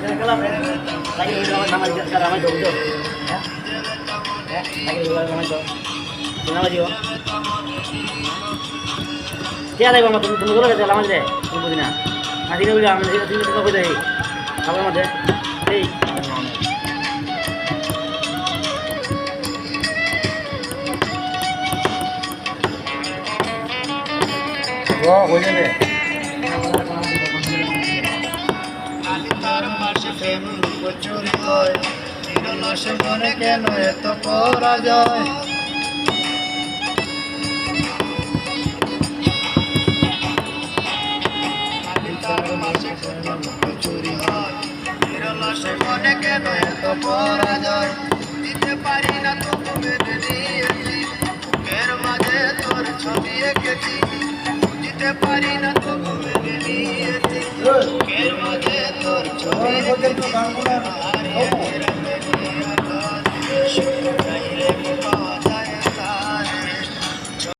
lagi udah ramai dong tuh lagi udah ramai dong kenapa sih dia lagi mau tunggu dulu kita lama deh tunggu dina nanti kita udah ambil sini kita boleh deh kapan mau deh hey wah boleh deh চুরি হয় নিরলসে মনে কেন এত পরাজয় চুরি হয় নিরলসে মনে কেন এত পরাজয় দিতে পারি না তবু মেনে নিয়েছি বুকের মাঝে তোর ছবি এঁকেছি দিতে পারি না তবু মেনে নিয়েছি বুকের মাঝে তোর ছবি এঁকেছি